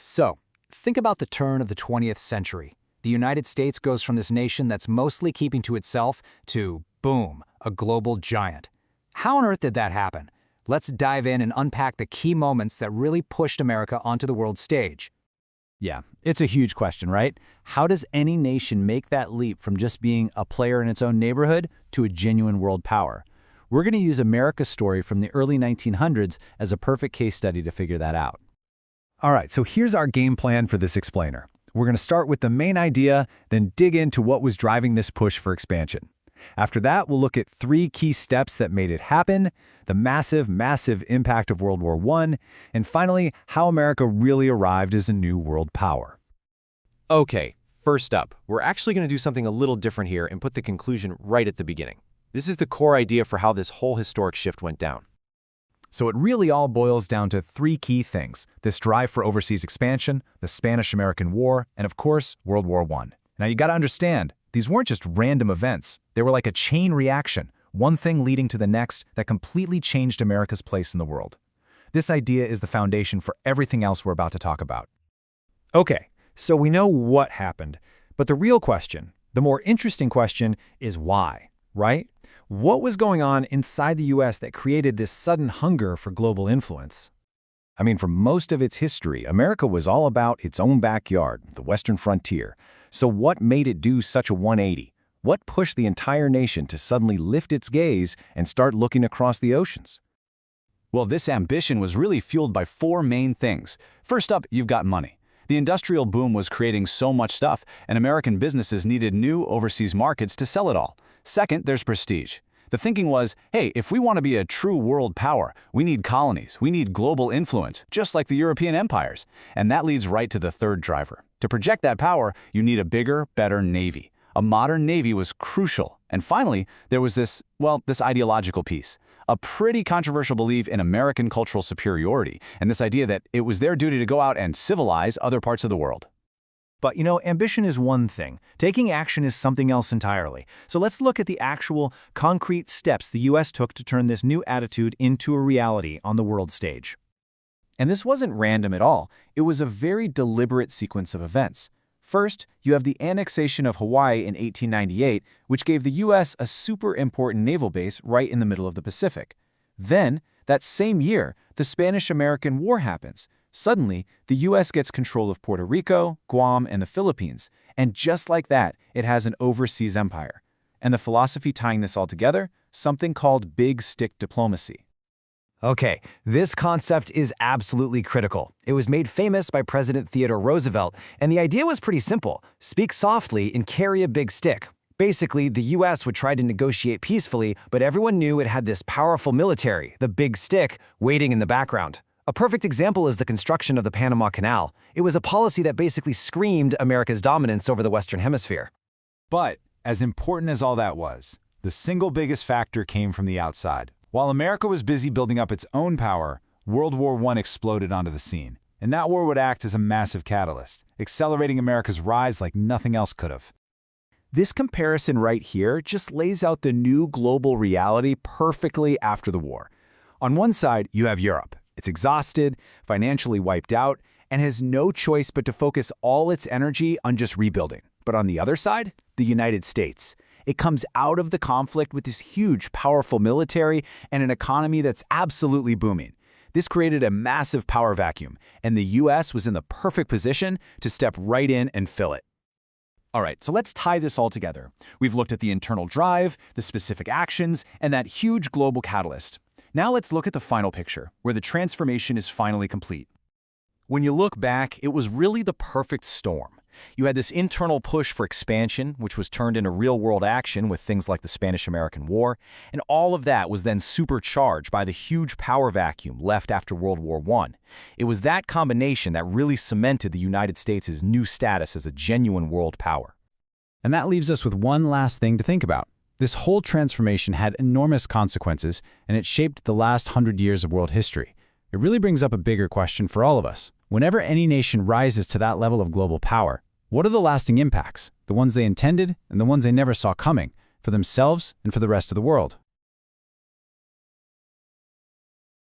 So, think about the turn of the 20th century. The United States goes from this nation that's mostly keeping to itself to, boom, a global giant. How on earth did that happen? Let's dive in and unpack the key moments that really pushed America onto the world stage. Yeah, it's a huge question, right? How does any nation make that leap from just being a player in its own neighborhood to a genuine world power? We're going to use America's story from the early 1900s as a perfect case study to figure that out. All right, so here's our game plan for this explainer. We're going to start with the main idea, then dig into what was driving this push for expansion. After that, we'll look at 3 key steps that made it happen, the massive impact of World War I, and finally, how America really arrived as a new world power. Okay, first up, we're actually going to do something a little different here and put the conclusion right at the beginning. This is the core idea for how this whole historic shift went down. So it really all boils down to 3 key things: this drive for overseas expansion, the Spanish-American War, and of course, World War I. Now you gotta understand, these weren't just random events. They were like a chain reaction, one thing leading to the next that completely changed America's place in the world. This idea is the foundation for everything else we're about to talk about. Okay, so we know what happened, but the real question, the more interesting question, is why, right? What was going on inside the US that created this sudden hunger for global influence? I mean, for most of its history, America was all about its own backyard, the Western frontier. So what made it do such a 180? What pushed the entire nation to suddenly lift its gaze and start looking across the oceans? Well, this ambition was really fueled by 4 main things. First up, you've got money. The industrial boom was creating so much stuff, and American businesses needed new overseas markets to sell it all. Second, there's prestige. The thinking was, hey, if we want to be a true world power, we need colonies, we need global influence, just like the European empires. And that leads right to the third driver. To project that power, you need a bigger, better navy. A modern navy was crucial. And finally, there was this ideological piece. A pretty controversial belief in American cultural superiority, and this idea that it was their duty to go out and civilize other parts of the world. But ambition is one thing. Taking action is something else entirely. So let's look at the actual, concrete steps the US took to turn this new attitude into a reality on the world stage. And this wasn't random at all. It was a very deliberate sequence of events. First, you have the annexation of Hawaii in 1898, which gave the US a super important naval base right in the middle of the Pacific. Then, that same year, the Spanish-American War happens. Suddenly, the US gets control of Puerto Rico, Guam, and the Philippines, and just like that, it has an overseas empire. And the philosophy tying this all together? Something called big stick diplomacy. Okay, this concept is absolutely critical. It was made famous by President Theodore Roosevelt, and the idea was pretty simple: speak softly and carry a big stick. Basically, the US would try to negotiate peacefully, but everyone knew it had this powerful military, the big stick, waiting in the background. A perfect example is the construction of the Panama Canal. It was a policy that basically screamed America's dominance over the Western Hemisphere. But, as important as all that was, the single biggest factor came from the outside. While America was busy building up its own power, World War I exploded onto the scene. And that war would act as a massive catalyst, accelerating America's rise like nothing else could have. This comparison right here just lays out the new global reality perfectly after the war. On one side, you have Europe. It's exhausted, financially wiped out, and has no choice but to focus all its energy on just rebuilding. But on the other side, the United States. It comes out of the conflict with this huge, powerful military and an economy that's absolutely booming. This created a massive power vacuum, and the US was in the perfect position to step right in and fill it. All right, so let's tie this all together. We've looked at the internal drive, the specific actions, and that huge global catalyst. Now let's look at the final picture, where the transformation is finally complete. When you look back, it was really the perfect storm. You had this internal push for expansion, which was turned into real-world action with things like the Spanish-American War, and all of that was then supercharged by the huge power vacuum left after World War I. It was that combination that really cemented the United States' new status as a genuine world power. And that leaves us with one last thing to think about. This whole transformation had enormous consequences, and it shaped the last 100 years of world history. It really brings up a bigger question for all of us. Whenever any nation rises to that level of global power, what are the lasting impacts, the ones they intended and the ones they never saw coming, for themselves and for the rest of the world?